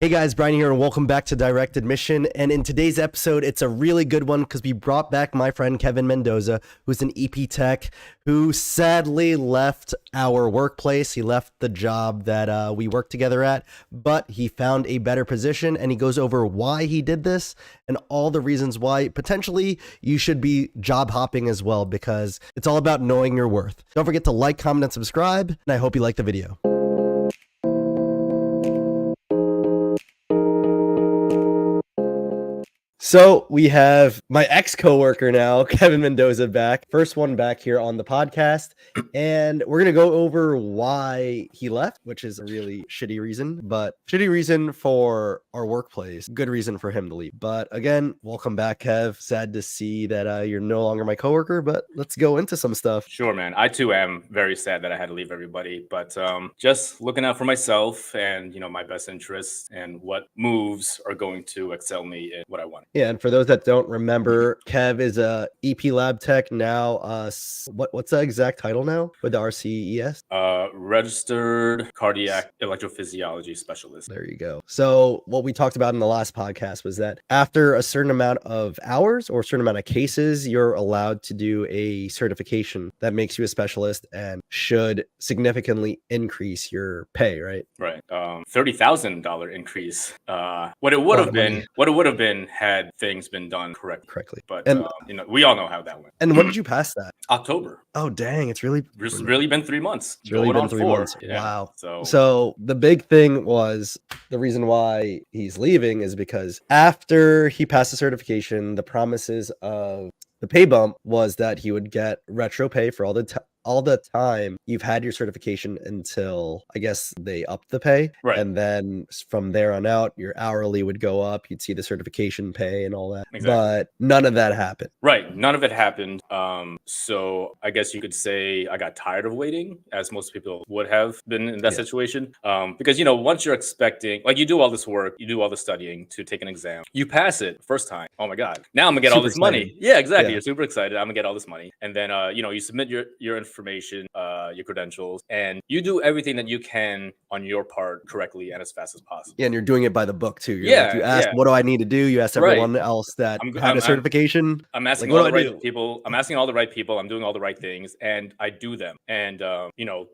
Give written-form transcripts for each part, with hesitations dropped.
Hey guys, Brian here, and welcome back to Direct Admission. And in today's episode, it's a really good one because we brought back my friend Kevin Mendoza, who's an EP tech, who sadly left our workplace. He left the job that we worked together at, but he found a better position, and he goes over why he did this and all the reasons why potentially you should be job hopping as well, because it's all about knowing your worth. Don't forget to like, comment, and subscribe, and I hope you like the video. So we have my ex-coworker now, Kevin Mendoza, back. First one back here on the podcast. And we're going to go over why he left, which is a really shitty reason, but shitty reason for our workplace. Good reason for him to leave. But again, welcome back, Kev. Sad to see that you're no longer my coworker, but let's go into some stuff. Sure, man. I too am very sad that I had to leave everybody, but just looking out for myself and, my best interests and what moves are going to excel me in what I want. Yeah, and for those that don't remember, Kev is a EP lab tech now. What's the exact title now with the RCES? Registered cardiac electrophysiology specialist. There you go. So what we talked about in the last podcast was that after a certain amount of hours or a certain amount of cases, you're allowed to do a certification that makes you a specialist and should significantly increase your pay, right? Right. $30,000 increase. What it would have been had things been done correctly. But we all know how that went. And when did you pass that? October. Oh dang, it's really been 3 months. It's really been 3 months. Yeah. Wow. So the big thing was the reason why he's leaving is because after he passed the certification, the promises of the pay bump was that he would get retro pay for all the time you've had your certification until I guess they upped the pay. Right. And then from there on out, your hourly would go up. You'd see the certification pay and all that. Exactly. But none of that happened. Right. None of it happened. So I guess you could say I got tired of waiting, as most people would have been in that situation. Because, once you're expecting, like you do all this work, you do all the studying to take an exam, you pass it first time. Oh my God. Now I'm gonna get all this money. Yeah, exactly. Yeah. You're super excited. I'm gonna get all this money. And then, you submit your information, your credentials, and you do everything that you can on your part correctly and as fast as possible. Yeah, and you're doing it by the book too. You ask, what do I need to do? You ask everyone else that had a certification. I'm asking all the right people. I'm asking all the right people. I'm doing all the right things, and I do them. And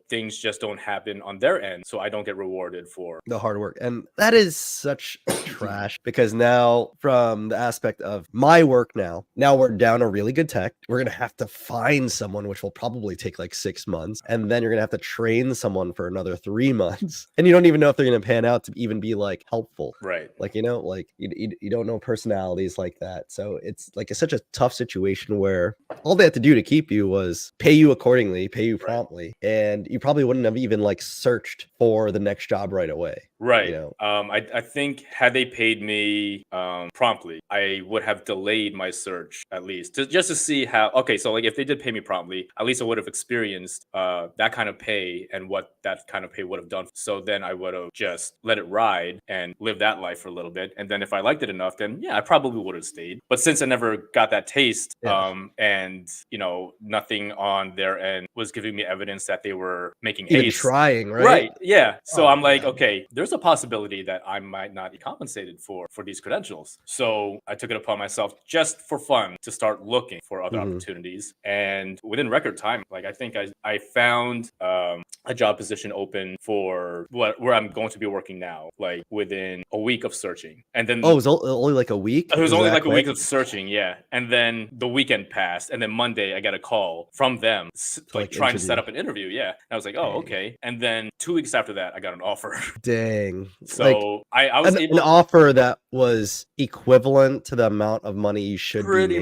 things just don't happen on their end, so I don't get rewarded for the hard work. And that is such trash because now, from the aspect of my work, now we're down a really good tech. We're gonna have to find someone, which will probably take like 6 months, and then you're gonna have to train someone for another 3 months, and you don't even know if they're gonna pan out to even be like helpful, right? Like you don't know personalities like that, so it's like it's such a tough situation where all they had to do to keep you was pay you accordingly, pay you promptly, and you probably wouldn't have even like searched for the next job right away. Right. I think had they paid me promptly, I would have delayed my search at least just to see how. Okay, so like if they did pay me promptly, at least I would have experienced that kind of pay and what that kind of pay would have done. So then I would have just let it ride and live that life for a little bit. And then if I liked it enough, then yeah, I probably would have stayed. But since I never got that taste, and nothing on their end was giving me evidence that they were making even trying, right? Right. Yeah. So I'm like, okay, there's a possibility that I might not be compensated for these credentials. So I took it upon myself just for fun to start looking for other opportunities. And within record time, like I think I found a job position open for where I'm going to be working now, like within a week of searching. And then it was only like a week? It was only like a week of searching, yeah. And then the weekend passed, and then Monday I got a call from them like trying to set up an interview. Yeah. And I was like, oh, okay. And then 2 weeks after that, I got an offer. Dang. So I was able an offer that was equivalent to the amount of money you should be making. Pretty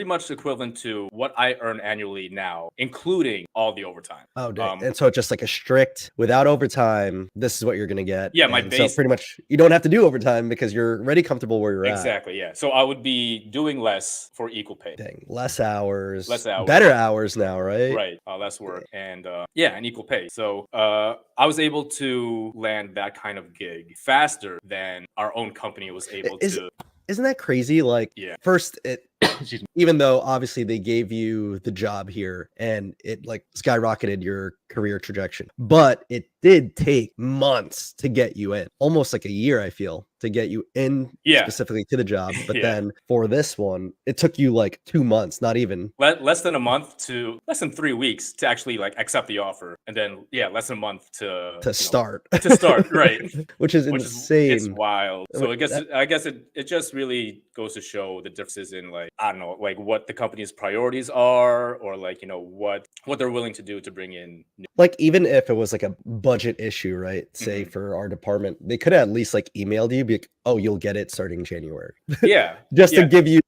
much equivalent to what I earn annually now, including all the overtime. Oh, dang. And so just like a strict, without overtime, this is what you're going to get. Yeah, my base. So pretty much you don't have to do overtime because you're already comfortable where you're at. Exactly, yeah. So I would be doing less for equal pay. Dang, less hours. Better hours now, right? Right, less work. And and equal pay. So I was able to land that kind of gig faster than our own company was able to. Isn't that crazy? Like, first, Excuse me. Even though obviously they gave you the job here and it like skyrocketed your career trajectory, but it did take months to get you in, almost like a year, I feel, to get you in Yeah. specifically to the job. But Yeah. then for this one, it took you like 2 months, not even. Less than a month to less than 3 weeks to actually like accept the offer, and then less than a month To start. to start, right? Which is Which is it's insane. wild. So That- I guess it just really goes to show the differences in like I don't know like what the company's priorities are, or like what they're willing to do to bring in. Like even if it was like a budget issue, right? Say Mhm. for our department, they could have at least like emailed you, be like, "Oh, you'll get it starting January," Yeah, just to yeah. give you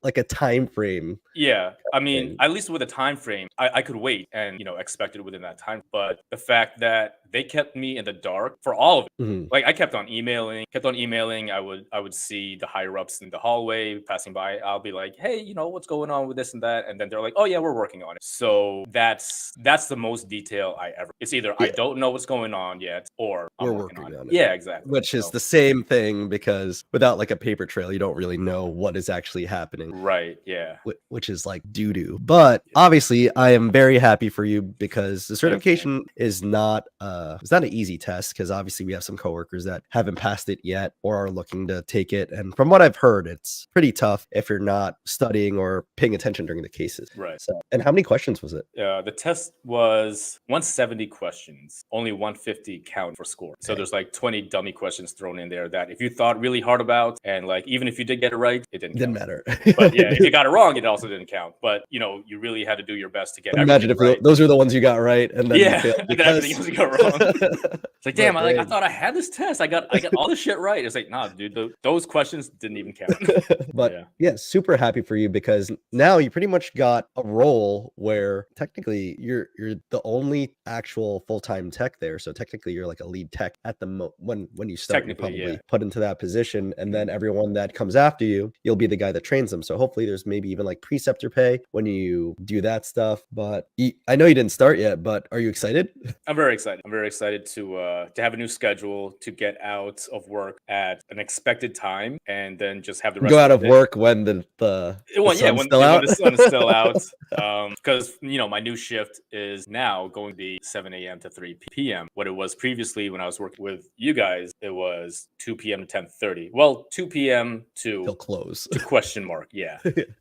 like a time frame. Yeah, I mean, thing. at least with a time frame, I could wait and expect it within that time. But the fact that they kept me in the dark for all of it, Mhm. like I kept on emailing. I would see the higher ups in the hallway passing by. I'll be like, hey, what's going on with this and that, and then they're like, oh yeah, we're working on it. So that's the most detail I ever. It's either I Yeah. don't know what's going on yet, or I'm We're working working on on it. it. Yeah, exactly. Which is So, the same thing because without like a paper trail, you don't really know what is actually happening. right, yeah. Which is like doo doo. But obviously, I am very happy for you because the Thank you. certification is not it's not an easy test because obviously we have some coworkers that haven't passed it yet or are looking to take it. And from what I've heard, it's pretty tough if you're not studying or paying attention during the cases. Right. So, and how many questions was it? The test was 170 questions, only 150 count for score. So Dang. there's like 20 dummy questions thrown in there that if you thought really hard about, and like even if you did get it right, it didn't Didn't count. matter. But yeah, if you got it wrong, it also didn't count. But you really had to do your best to get Imagine if everything right. those are the ones you got right and then you Yeah, failed and then everything else you got wrong. It's like, damn, But I dang. thought I had this test. I got all this shit right. It's like, nah, dude, those questions didn't even count. But yeah, super happy for you because now you pretty much got a role where technically you're the only actual full-time tech there. So technically you're like a lead tech at the when you start, you're Technically, probably yeah. put into that position, and then everyone that comes after you, you'll be the guy that trains them. So hopefully there's maybe even like preceptor pay when you do that stuff. But I know you didn't start yet, but are you excited? I'm very excited. I'm very excited to have a new schedule, to get out of work at an expected time, and then just have the rest Go out of of the day. work when the sun's still out. When the sun is still out. Because my new shift is now going to be 7 a.m. to 3 p.m. What it was previously when I was working with you guys, it was 2 p.m. to 10:30. Well, 2 p.m. Till to close. question mark, yeah.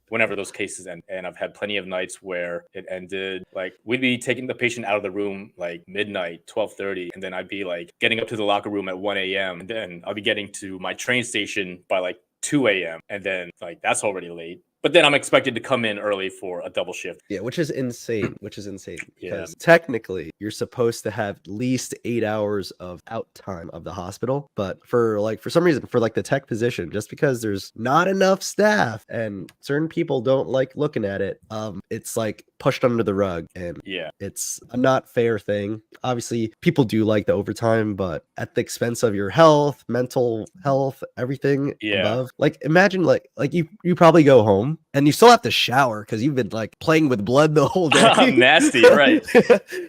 Whenever those cases end, and I've had plenty of nights where it ended like we'd be taking the patient out of the room like midnight, 12:30, and then I'd be like getting up to the locker room at 1 a.m. and then I'll be getting to my train station by like 2 a.m. and then like that's already late. But then I'm expected to come in early for a double shift. Yeah, which is insane. Yeah. Because technically you're supposed to have at least 8 hours of out time of the hospital. But for some reason, for like the tech position, just because there's not enough staff and certain people don't like looking at it, it's like pushed under the rug, and Yeah. it's a not fair thing. Obviously, people do like the overtime, but at the expense of your health, mental health, everything Yeah. above. Like imagine like you probably go home and you still have to shower because you've been like playing with blood the whole day. Nasty, right?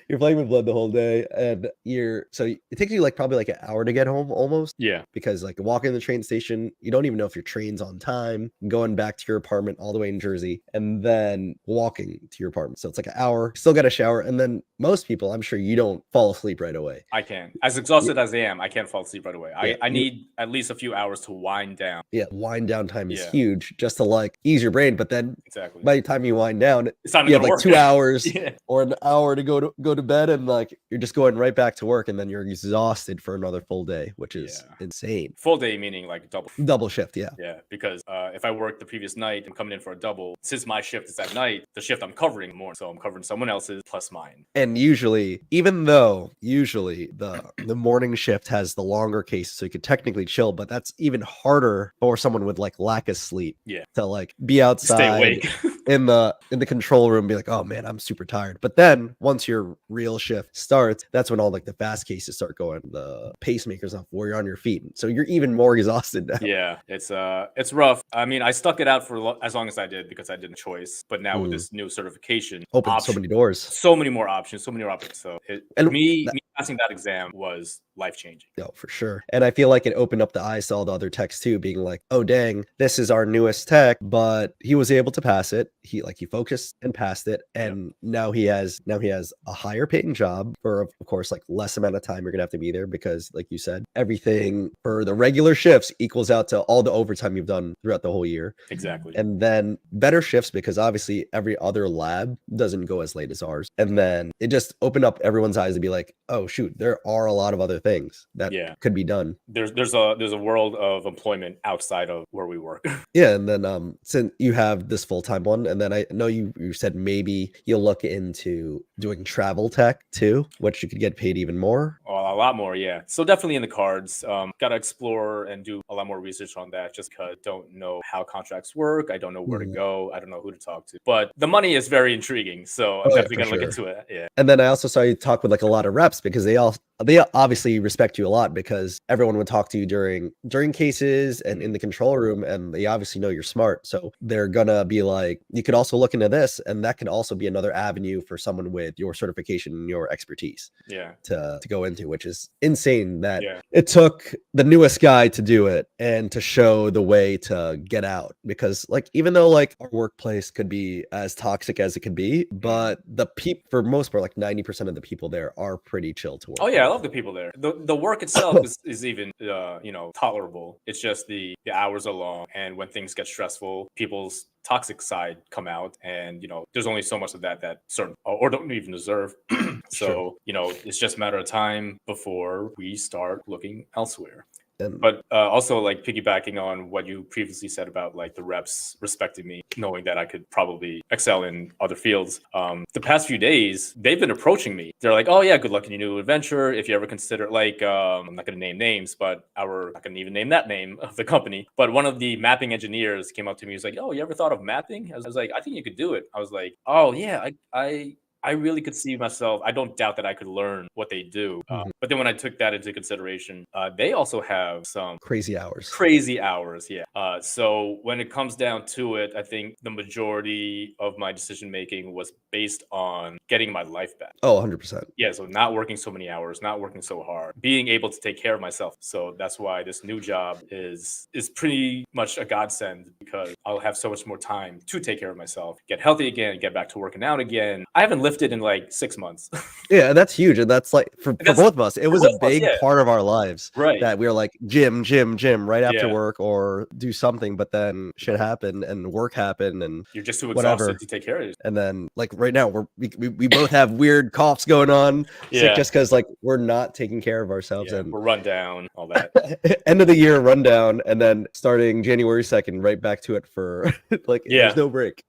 You're playing with blood the whole day, and it takes you like probably like an hour to get home almost. Yeah. Because like walking to the train station, you don't even know if your train's on time, going back to your apartment all the way in Jersey, and then walking to your apartment. So it's like an hour, still got to shower. And then most people, I'm sure you don't fall asleep right away. I can. As exhausted as I am, I can't fall asleep right away. Yeah, I need at least a few hours to wind down. Yeah, wind down time is Yeah. huge just to like ease your brain. But then Exactly. by the time you wind down, It's not you have gonna like work. 2 hours Yeah. or an hour to go to bed, and like you're just going right back to work, and then you're exhausted for another full day, which is insane. Full day meaning like Double shift, yeah. Yeah, because if I worked the previous night, I'm coming in for a double. Since my shift is at night, the shift I'm covering more, so I'm covering someone else's plus mine. And usually, even though usually the morning shift has the longer cases, so you could technically chill, but that's even harder for someone with like lack of sleep. Yeah. To like be outside, Stay awake. in the control room, be like, oh man, I'm super tired. But then once your real shift starts, that's when all like the fast cases start going, the pacemakers off, where you're on your feet. So you're even more exhausted now. Yeah, it's rough. I mean, I stuck it out for as long as I did because I didn't choice. But now with this new certification, Open so many doors. so many more options, so many more options. So And me passing that exam was life changing. No, for sure. And I feel like it opened up the eyes to all the other techs too, being like, oh dang, this is our newest tech, but he was able to pass it. He focused and passed it. And now he has a higher paying job for of course like less amount of time you're gonna have to be there, because like you said, everything for the regular shifts equals out to all the overtime you've done throughout the whole year. Exactly. And then better shifts, because obviously every other lab doesn't go as late as ours. And then it just opened up everyone's eyes to be like, oh shoot, there are a lot of other things that could be done. There's a world of employment outside of where we work. Yeah, and then since you have this full-time one, and then I know you said maybe you'll look into doing travel tech too, which you could get paid even more. Well, a lot more, yeah. So definitely in the cards. Gotta explore and do a lot more research on that, just because I don't know how contracts work. I don't know where to go. I don't know who to talk to. But the money is very intriguing, so I'm definitely gonna look into it. Yeah. And then I also saw you talk with like a lot of reps, because they obviously respect you a lot, because everyone would talk to you during cases and in the control room, and they obviously know you're smart. So they're gonna be like, you could also look into this, and that can also be another avenue for someone with your certification and your expertise to go into, which is insane that it took the newest guy to do it and to show the way to get out. Because like, even though like our workplace could be as toxic as it could be, but the people, for most part, like 90% of the people there are pretty chill to work. Oh yeah, I love the people there. The work itself is even tolerable. It's just the hours are long, and when things get stressful, people's toxic side come out, and there's only so much of that certain or don't even deserve. So it's just a matter of time before we start looking elsewhere. But also, like, piggybacking on what you previously said about like the reps respecting me, knowing that I could probably excel in other fields. The past few days, they've been approaching me. They're like, "Oh yeah, good luck in your new adventure. If you ever consider like, I'm not going to name names, but I'm not going to even name that name of the company. But one of the mapping engineers came up to me. He was like, "Oh, you ever thought of mapping?" I was like, "I think you could do it." I was like, "Oh yeah, I really could see myself. I don't doubt that I could learn what they do." But then when I took that into consideration, they also have some crazy hours. Yeah. So when it comes down to it, I think the majority of my decision making was based on getting my life back. Oh, 100%. Yeah. So not working so many hours, not working so hard, being able to take care of myself. So that's why this new job is pretty much a godsend, because I'll have so much more time to take care of myself, get healthy again, get back to working out again. I haven't lifted in like 6 months. Yeah, that's huge. And that's like for both of us, it was a big part of our lives, right? That we were like gym right after work, or do something, but then shit happened and work happened, and you're just too exhausted to take care of yourself. And then like right now we both have weird coughs going on, just because like we're not taking care of ourselves, and we're run down, all that. End of the year rundown, and then starting January 2nd, right back to it for like there's no break.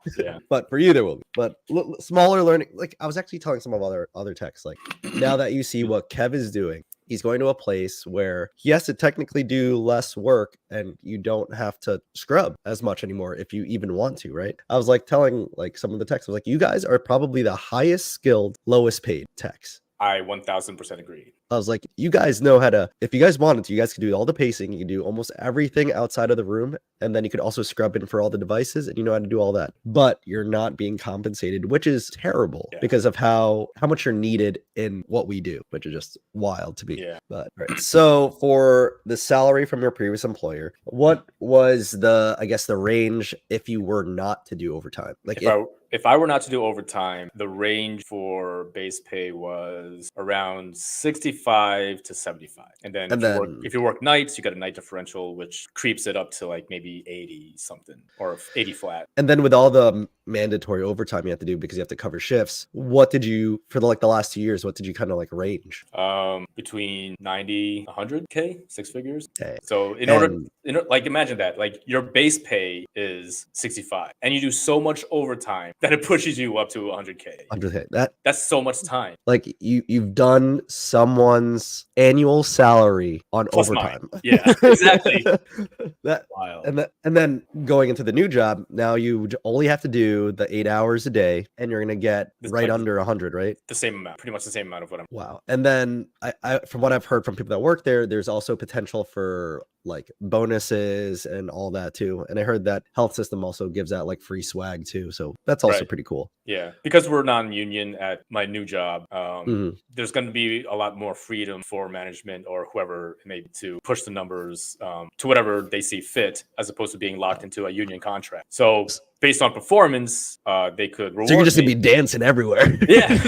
But for you there will be. But smaller learning. Like I was actually telling some of other techs, like now that you see what Kev is doing, he's going to a place where he has to technically do less work, and you don't have to scrub as much anymore if you even want to, right? I was like telling like some of the techs, I was like, you guys are probably the highest skilled, lowest paid techs. I 1000% agree. I was like, you guys know how to, if you guys wanted to, you guys could do all the pacing, you could do almost everything outside of the room, and then you could also scrub in for all the devices, and you know how to do all that. But you're not being compensated, which is terrible because of how much you're needed in what we do, which is just wild to me. But right. So for the salary from your previous employer, what was the range if you were not to do overtime? Like if I were not to do overtime, the range for base pay was around 65 to 75. And then if you work nights, you get a night differential, which creeps it up to like maybe 80 something or 80 flat. And then with all the mandatory overtime you have to do because you have to cover shifts, what did you, for the last 2 years, what did you kind of like range? Between 90, 100K, 6 figures. Okay. So in order, like imagine that, like your base pay is 65 and you do so much overtime that it pushes you up to 100K. 100K. That's so much time. Like you've done someone's annual salary on plus overtime. Mine. Yeah, exactly. That wild. And then going into the new job, now you only have to do the 8 hours a day, and you're gonna get under 100, right? The same amount, pretty much the same amount of what I'm. Wow. And then I from what I've heard from people that work there, there's also potential for like bonuses and all that too. And I heard that health system also gives out like free swag too. So that's also Right. pretty cool. Yeah, because we're non-union at my new job, Mhm. there's going to be a lot more freedom for management or whoever it may be to push the numbers to whatever they see fit, as opposed to being locked into a union contract. So based on performance, they could So you're reward just gonna me. be dancing everywhere. Yeah.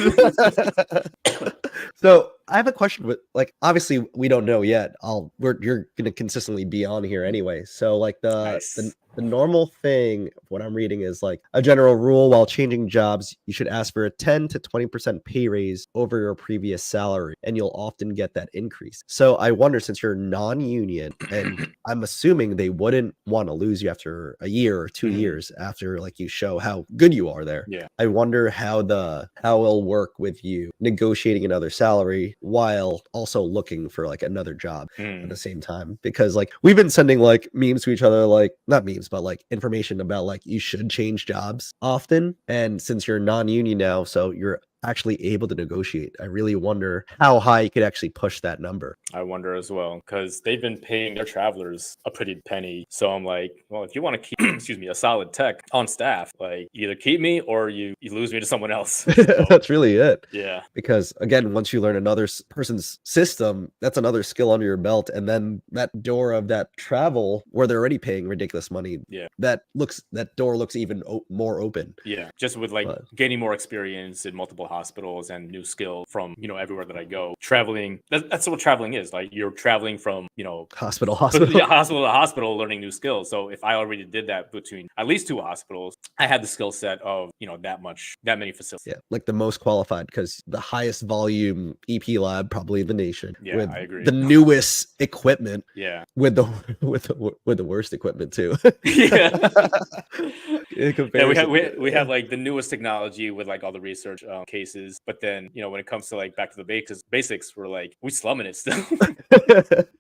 So I have a question with like obviously we don't know yet. You're gonna consistently be on here anyway. So like Nice. the normal thing what I'm reading is like a general rule while changing jobs, you should ask for a 10 to 20% pay raise over your previous salary, and you'll often get that increase. So I wonder, since you're non-union, and I'm assuming they wouldn't want to lose you after a year or 2 years after like you show how good you are there. Yeah. I wonder how it'll work with you negotiating another salary while also looking for like another job at the same time, because like we've been sending like memes to each other, like not memes but like information about like you should change jobs often, and since you're non-union now, so you're actually able to negotiate. I really wonder how high you could actually push that number. I wonder as well, because they've been paying their travelers a pretty penny. So I'm like, well, if you want to keep, excuse me, a solid tech on staff, like either keep me or you lose me to someone else. So, That's really it. yeah. Because again, once you learn another person's system, that's another skill under your belt, and then that door of that travel where they're already paying ridiculous money, Yeah. that door looks even more open. Yeah, just with like gaining more experience in multiple hospitals and new skill from everywhere that I go. Traveling, that's what traveling is. Like you're traveling from hospital hospital to hospital, learning new skills. So if I already did that between at least 2 hospitals, I had the skill set of that many facilities. Yeah, like the most qualified, because the highest volume EP lab probably in the nation. Yeah, with I agree. The newest equipment. Yeah, with the worst equipment too. Yeah. Yeah, we have like the newest technology with like all the research cases, but then when it comes to like back to the basics, we're like we slumming it still.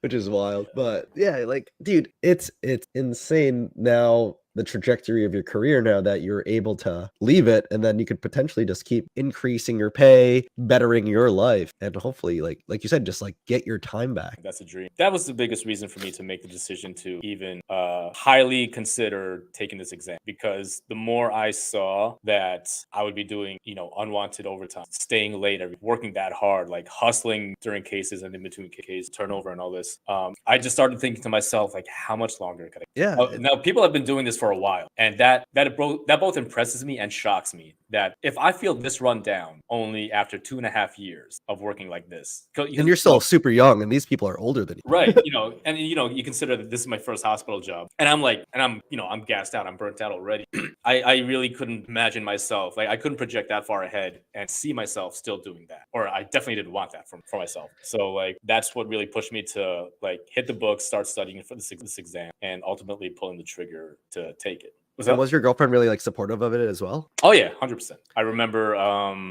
Which is wild. But yeah, like dude, it's insane now, the trajectory of your career now that you're able to leave it, and then you could potentially just keep increasing your pay, bettering your life, and hopefully like you said, just like get your time back. That's a dream. That was the biggest reason for me to make the decision to even highly consider taking this exam, because the more I saw that I would be doing unwanted overtime, staying late, working that hard, like hustling during cases and in between case turnover and all this, I just started thinking to myself, like, how much longer could I? Yeah. Now people have been doing this for a while, and that both impresses me and shocks me, that if I feel this run down only after 2.5 years of working like this, and you're still super young, and these people are older than you. Right. And you consider that this is my first hospital job, and I'm gassed out, I'm burnt out already. I really couldn't imagine myself, like I couldn't project that far ahead and see myself still doing that, or I definitely didn't want that for myself. So like that's what really pushed me to like hit the books, start studying for this exam, and ultimately pulling the trigger to take it. Was your girlfriend really like supportive of it as well? Oh yeah, 100%. I remember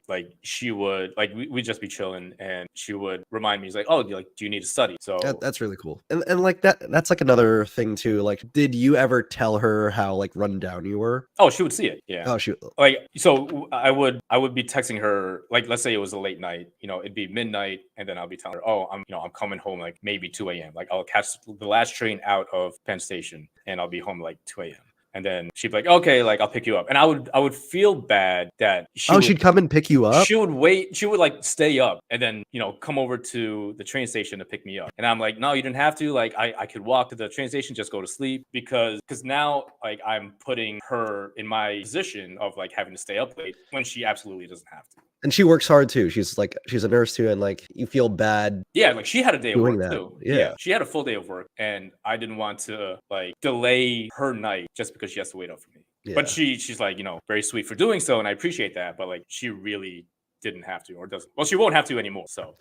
like she would like we'd just be chilling, and she would remind me, like, oh, do you need to study? So that's really cool. And like that's like another thing too. Like, did you ever tell her how like run down you were? Oh, she would see it. Yeah. Oh, shoot. Like, so I would be texting her, like, let's say it was a late night, it'd be midnight, and then I'll be telling her, oh, I'm coming home like maybe 2 a.m. Like I'll catch the last train out of Penn Station, and I'll be home like 2 a.m. And then she'd be like, okay, like I'll pick you up. And I would feel bad that she'd come and pick you up. She would wait. She would like stay up and then, come over to the train station to pick me up. And I'm like, no, you didn't have to. Like I could walk to the train station, just go to sleep, because now like I'm putting her in my position of like having to stay up late when she absolutely doesn't have to. And she works hard too. She's a nurse too, and like you feel bad. Yeah, like she had a day of work too. Yeah, she had a full day of work, and I didn't want to like delay her night just because she has to wait up for me. Yeah. But she's like, very sweet for doing so, and I appreciate that. But like, she really didn't have to, or doesn't. Well, she won't have to anymore. So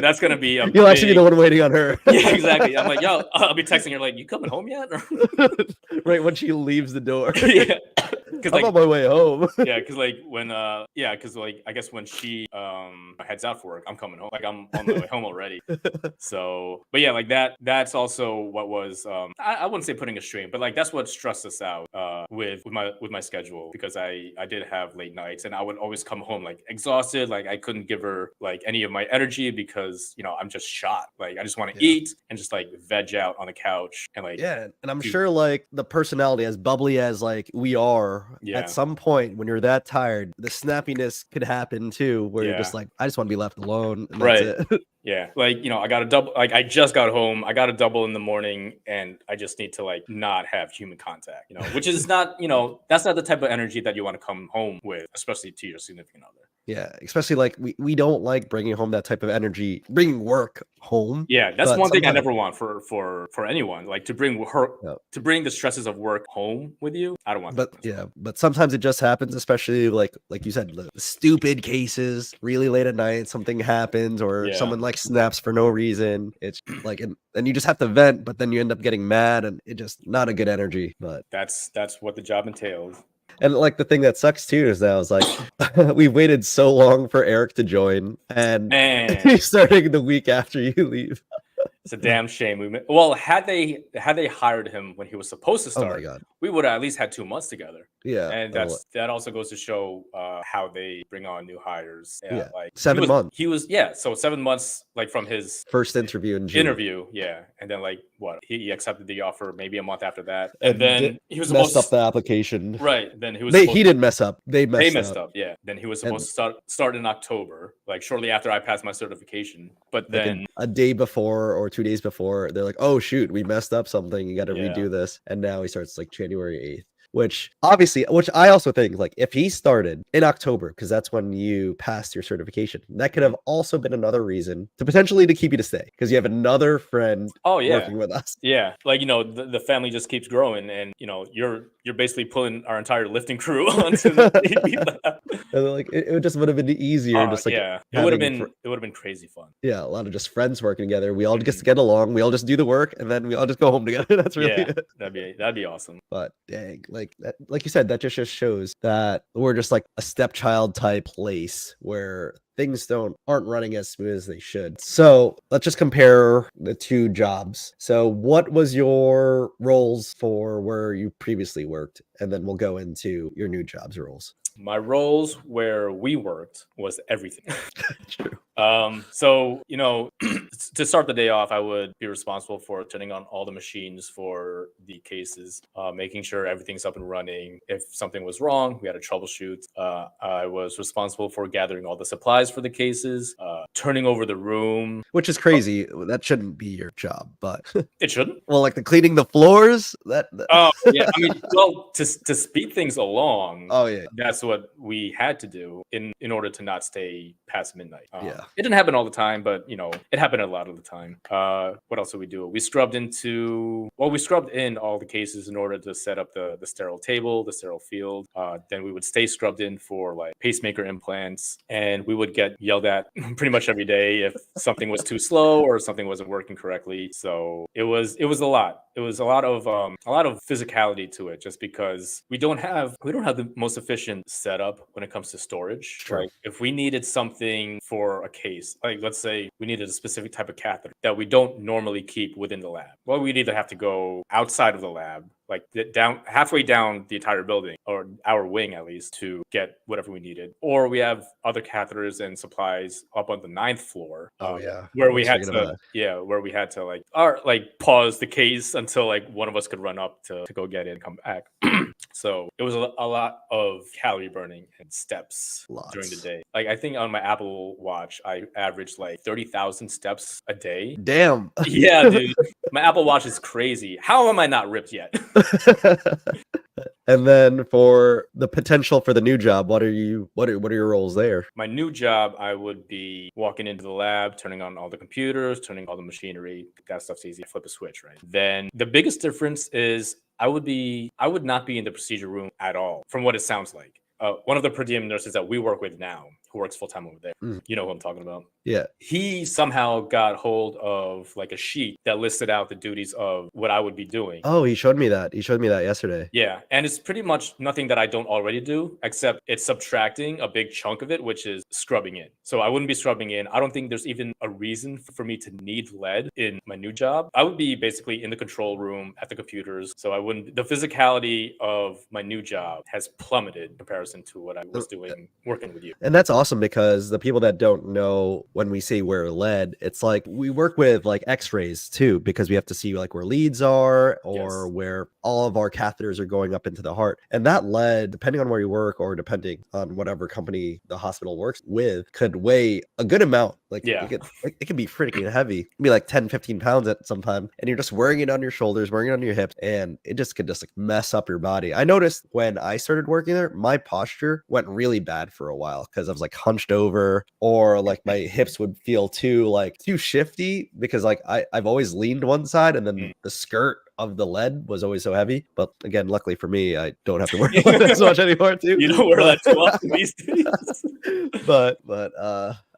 that's gonna be you'll actually be the one waiting on her. Yeah, exactly. I'm like, yo, I'll be texting her like, you coming home yet? Right when she leaves the door. Yeah. because I'm on my way home. yeah, because like when because like I guess when she heads out for work, I'm coming home. Like I'm on my way home already. So, but yeah, like that's also what was I wouldn't say putting a strain, but like that's what stressed us out with my schedule, because I did have late nights and I would always come home like exhausted, like I couldn't give her like any of my energy because I'm just shot. Like I just want to Yeah. eat and just like veg out on the couch and like Yeah, and I'm do- sure like the personality, as bubbly as like we are, Yeah. at some point when you're that tired, the snappiness could happen too, where you're just Yeah. like, I just want to be left alone, and Right. that's it. Yeah, like I got a double. Like I just got home. I got a double in the morning, and I just need to like not have human contact. Which is not. That's not the type of energy that you want to come home with, especially to your significant other. Yeah, especially like we don't like bringing home that type of energy, bringing work home. Yeah, that's but one thing I sometimes- never want for anyone. Like to bring Yeah. to bring the stresses of work home with you. I don't want that. But sometimes it just happens, especially like you said, the stupid cases, really late at night, something happens, or Yeah. someone like snaps for no reason. It's like, and you just have to vent, but then you end up getting mad, and it just not a good energy. But That's what the job entails. and like the thing that sucks too is that I was like, we waited so long for Eric to join, and Man, he's starting the week after you leave. it's a damn shame. Well, had they hired him when he was supposed to Oh start, my god. we would have at least had 2 months together. Yeah. And that also goes to show how they bring on new hires. Yeah. Like 7 months. He was so 7 months like from his First interview in June. yeah, and then like what he accepted the offer maybe a month after that, and then he was messed supposed up the application. Right. Then he was. He didn't mess up. They messed up. Yeah. Then he was supposed to start in October, like shortly after I passed my certification. But then like a day before or 2 days before, they're like, "Oh shoot, we messed up something. You got to redo this." And now he starts like January 8th. Which I also think, like, if he started in October, because that's when you passed your certification, that could have also been another reason to potentially to keep you to stay, because you have another friend working with us. Yeah, like the family just keeps growing, and you're basically pulling our entire lifting crew onto the lab. And like it just would have been easier, just like it would have been crazy fun. Yeah, a lot of just friends working together. We all just get along. We all just do the work, and then we all just go home together. That's really it. That'd be awesome. But dang, like you said, that just shows that we're just like a stepchild type place where things aren't running as smooth as they should. So let's just compare the two jobs. So what was your roles for where you previously worked? And then we'll go into your new job's roles. My roles where we worked was everything. True. So, to start the day off, I would be responsible for turning on all the machines for the cases, making sure everything's up and running. If something was wrong, we had to troubleshoot. I was responsible for gathering all the supplies for the cases, turning over the room. Which is crazy. That shouldn't be your job, but It shouldn't. Well, like the cleaning the floors. Oh yeah, I mean, well, to speed things along. Oh yeah, that's what we had to do in order to not stay past midnight. Yeah, it didn't happen all the time, but it happened a lot of the time. What else did we do? We scrubbed in all the cases in order to set up the sterile table, the sterile field. Then we would stay scrubbed in for like pacemaker implants, and we would get yelled at pretty much every day if something was too slow or something wasn't working correctly. So it was a lot. It was a lot of physicality to it, just because we don't have the most efficient setup when it comes to storage. Sure. Like if we needed something for a case, like let's say we needed a specific type of catheter that we don't normally keep within the lab, well, we'd either have to go outside of the lab, like halfway down the entire building, or our wing at least, to get whatever we needed, or we have other catheters and supplies up on the 9th floor. Where we had to like pause the case until like one of us could run up to go get it and come back. So it was a lot of calorie burning and steps during the day. Like I think on my Apple Watch, I averaged like 30,000 steps a day. Damn. Yeah, dude. My Apple Watch is crazy. How am I not ripped yet? And then for the potential for the new job, what are your roles there? My new job, I would be walking into the lab, turning on all the computers, turning all the machinery. That stuff's easy. Flip a switch, right? Then the biggest difference is I would not be in the procedure room at all, from what it sounds like. One of the per diem nurses that we work with now, who works full time over there. Mm. You know who I'm talking about. Yeah. He somehow got hold of like a sheet that listed out the duties of what I would be doing. Oh, he showed me that. He showed me that yesterday. Yeah, and it's pretty much nothing that I don't already do, except it's subtracting a big chunk of it, which is scrubbing in. So I wouldn't be scrubbing in. I don't think there's even a reason for me to need lead in my new job. I would be basically in the control room at the computers. So I wouldn't, the physicality of my new job has plummeted in comparison to what I was doing working with you. And that's awesome, because the people that don't know, when we say wear lead, it's like we work with like x-rays too, because we have to see like where leads are, or where all of our catheters are going up into the heart. And that lead, depending on where you work or depending on whatever company the hospital works with, could weigh a good amount. Like it can be freaking heavy. It can be like 10, 15 pounds at some time. And you're just wearing it on your shoulders, wearing it on your hips, and it just could just like mess up your body. I noticed when I started working there, my posture went really bad for a while, because I was like hunched over, or like my hips would feel too shifty, because like I've always leaned one side, and then the skirt of the lead was always so heavy. But again, luckily for me, I don't have to wear lead as much anymore too. You don't wear that too often these days. but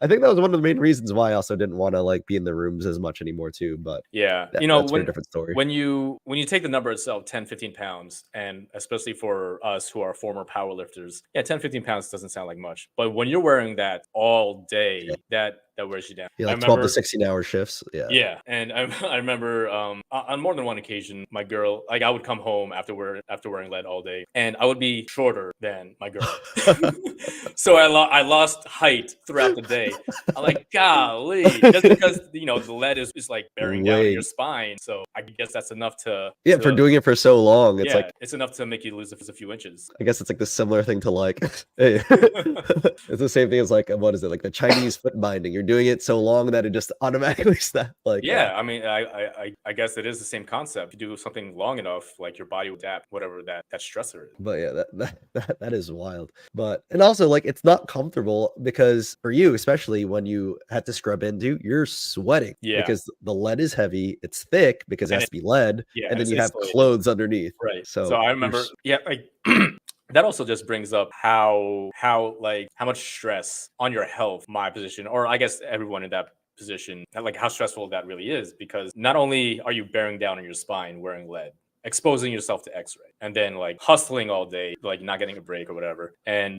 I think that was one of the main reasons why I also didn't want to like be in the rooms as much anymore too. But yeah, that's a different story. When you take the number itself, 10, 15 pounds, and especially for us who are former powerlifters, 10, 15 pounds doesn't sound like much. But when you're wearing that all day, that wears you down. Yeah, like 12 to 16-hour shifts. Yeah. And I remember on more than one occasion, my girl, like I would come home after wearing lead all day, and I would be shorter than my girl. So I lost height throughout the day. I'm like, golly, just because the lead is like bearing down your spine. So I guess that's enough to for doing it for so long. It's like it's enough to make you lose a few inches. I guess it's like the similar thing to like it's the same thing as like, what is it, like the Chinese foot binding? You're doing it so long that it just automatically snaps. Like I mean, I guess it is the same concept. If you do something long enough, like your body will adapt whatever that stressor is. But yeah, that is wild. But and also like it's not comfortable, because for you, especially when you had to scrub into, you're sweating because the lead is heavy, it's thick because it has to be lead, and then you have clothes underneath. Right. So I remember like that also just brings up how much stress on your health my position, or I guess everyone in that position, like how stressful that really is, because not only are you bearing down on your spine wearing lead, exposing yourself to x-ray, and then like hustling all day, like not getting a break or whatever, and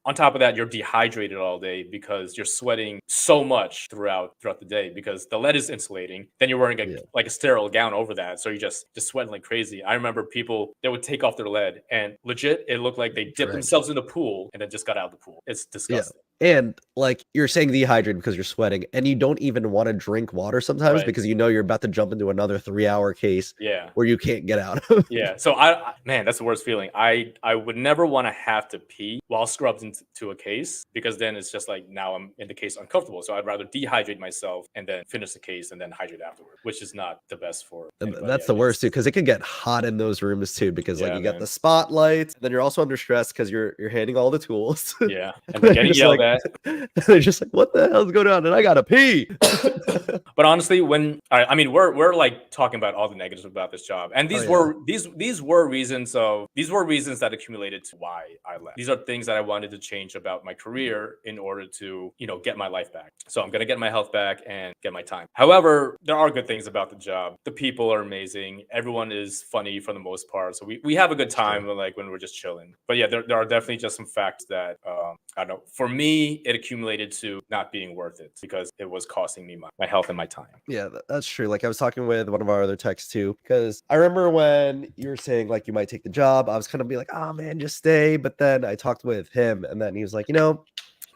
on top of that you're dehydrated all day because you're sweating so much throughout the day, because the lead is insulating, then you're wearing a sterile gown over that, so you're just sweating like crazy. I remember people that would take off their lead, and legit it looked like they dipped themselves in the pool and then just got out of the pool. It's disgusting. And like you're saying dehydrated because you're sweating, and you don't even want to drink water sometimes because you're about to jump into another 3-hour case where you can't get out. So man, that's the worst feeling. I would never want to have to pee while scrubbed into a case, because then it's just like, now I'm in the case uncomfortable. So I'd rather dehydrate myself and then finish the case and then hydrate afterward, which is not the best for anybody. That's the worst too, because it can get hot in those rooms too, because like you got the spotlights, then you're also under stress because you're handing all the tools. And they're getting yelled at. They're just like, what the hell's going on? And I gotta pee. But honestly, I mean, we're like talking about all the negatives about this job, and these were reasons that accumulated to why I left. These are things that I wanted to change about my career in order to get my life back. So I'm gonna get my health back and get my time. However, there are good things about the job. The people are amazing. Everyone is funny for the most part. So we have a good time like when we're just chilling. But yeah, there are definitely just some facts that I don't know. For me, it accumulated to not being worth it, because it was costing me my health and my time. Yeah, that's true. Like I was talking with one of our other techs too, because I remember when you were saying like you might take the job, I was kind of be like, oh man, just stay. But then I talked with him, and then he was like,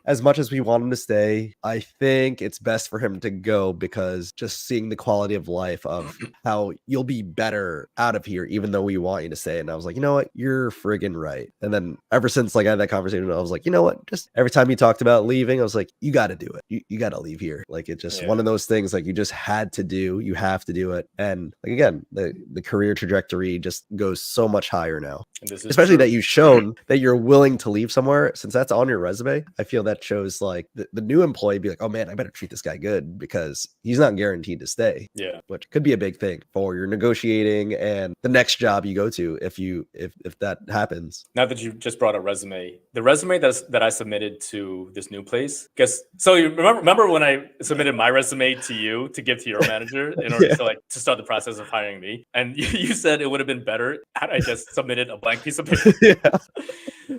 as much as we want him to stay, I think it's best for him to go, because just seeing the quality of life of how you'll be better out of here, even though we want you to stay. And I was like, you know what? You're friggin' right. And then ever since like I had that conversation, I was like, you know what? Just every time he talked about leaving, I was like, you got to do it. You got to leave here. Like it's just one of those things like you just had to do. You have to do it. And like, again, the career trajectory just goes so much higher now. And this is Especially true. that you've shown that you're willing to leave somewhere. Since that's on your resume, I feel that shows like the new employee be like, oh man, I better treat this guy good because he's not guaranteed to stay. Yeah. Which could be a big thing for your negotiating and the next job you go to if that happens. Now that you just brought a resume, the resume that I submitted to this new place, so you remember when I submitted my resume to you to give to your manager in order Yeah. to start the process of hiring me, and you said it would have been better had I just submitted a blank piece of paper. Yeah.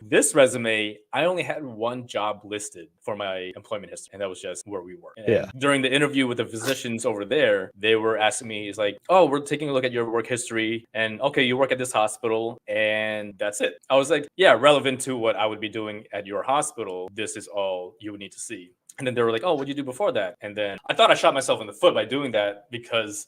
This resume, I only had one job listed for my employment history, and that was just where we work. And Yeah. during the interview with the physicians over there, they were asking me, "It's like, oh, we're taking a look at your work history, and okay, you work at this hospital, and that's it." I was like, "Yeah, relevant to what I would be doing at your hospital. This is all you would need to see." And then they were like, "Oh, what did you do before that?" And then I thought I shot myself in the foot by doing that because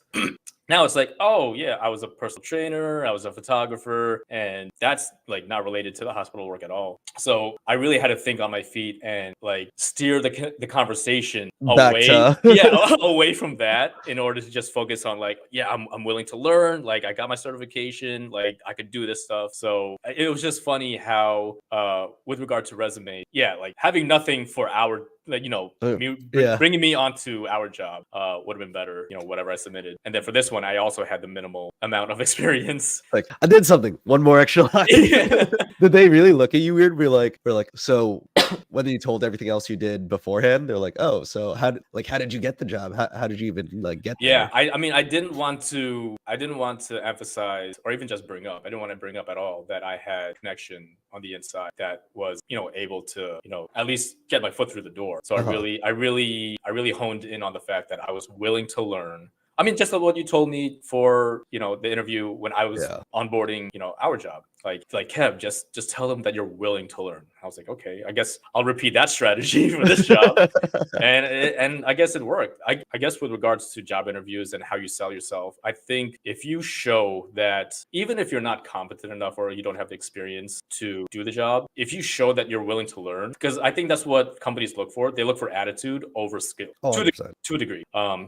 now it's like, oh yeah, I was a personal trainer, I was a photographer, and that's like not related to the hospital work at all. So I really had to think on my feet and like steer the conversation Back away, to- yeah, away from that in order to just focus on like, yeah, I'm willing to learn. Like I got my certification, like I could do this stuff. So it was just funny how, with regard to resume, yeah, like having nothing for our like bringing me onto our job would have been better, whatever I submitted. And then for this one, I also had the minimal amount of experience. Like I did something. One more extra line. Did they really look at you weird? We're like, so whether you told everything else you did beforehand, they're like, oh, so how did you get the job? How did you even like get there? Yeah, I mean, I didn't want to emphasize or even just bring up. I didn't want to bring up at all that I had connection on the inside that was, able to, at least get my foot through the door. So I really honed in on the fact that I was willing to learn. I mean, just like what you told me for, the interview when I was onboarding, our job. Like Kev, just tell them that you're willing to learn. I was like, okay, I guess I'll repeat that strategy for this job, and I guess it worked. I guess with regards to job interviews and how you sell yourself, I think if you show that even if you're not competent enough or you don't have the experience to do the job, if you show that you're willing to learn, because I think that's what companies look for. They look for attitude over skill to a degree.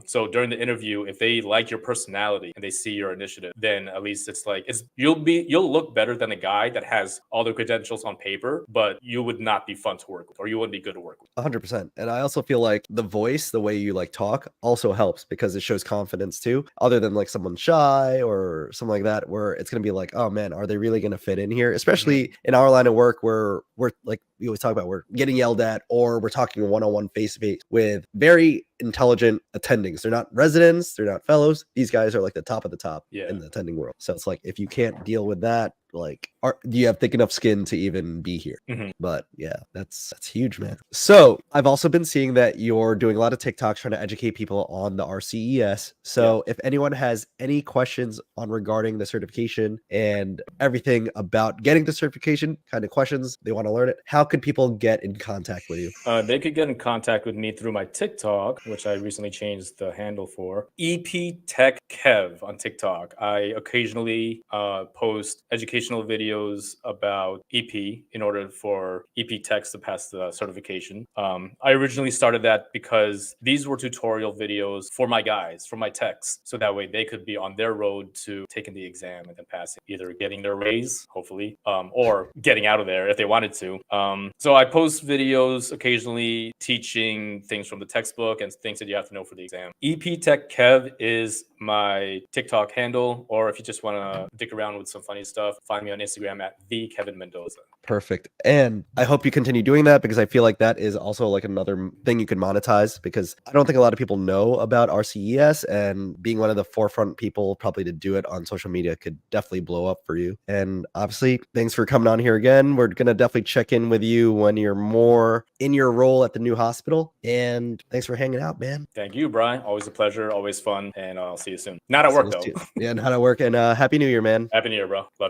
So during the interview, if they like your personality and they see your initiative, then at least it's like you'll look better than a guy that has all the credentials on paper, but you would not be fun to work with, or you wouldn't be good to work with. 100%. And I also feel like the voice, the way you like talk, also helps because it shows confidence too. Other than like someone shy or something like that, where it's gonna be like, oh man, are they really gonna fit in here? Especially in our line of work, where we're like we always talk about, we're getting yelled at, or we're talking one-on-one face-to-face with very intelligent attendings. They're not residents, they're not fellows. These guys are like the top of the top in the attending world. So it's like if you can't deal with that, like do you have thick enough skin to even be here? But yeah, that's huge, man. So I've also been seeing that you're doing a lot of TikToks trying to educate people on the RCES. So if anyone has any questions on regarding the certification and everything about getting the certification, kind of questions they want to learn it, how could people get in contact with you? They could get in contact with me through my TikTok, which I recently changed the handle for EP Tech Kev on TikTok. I occasionally post educational videos about EP in order for EP Techs to pass the certification. I originally started that because these were tutorial videos for my guys, for my techs, so that way they could be on their road to taking the exam and then passing, either getting their raise, hopefully, or getting out of there if they wanted to. So I post videos occasionally teaching things from the textbook and things that you have to know for the exam. EP Tech Kev is my TikTok handle, or if you just want to dick around with some funny stuff, find me on Instagram at the Kevin Mendoza. Perfect. And I hope you continue doing that because I feel like that is also like another thing you can monetize, because I don't think a lot of people know about RCES, and being one of the forefront people probably to do it on social media could definitely blow up for you. And obviously, thanks for coming on here again. We're going to definitely check in with you when you're more in your role at the new hospital. And thanks for hanging out, man. Thank you, Brian. Always a pleasure, always fun. And I'll see you soon. Not at work, though. Yeah, not at work. And Happy New Year, man. Happy New Year, bro. Love you.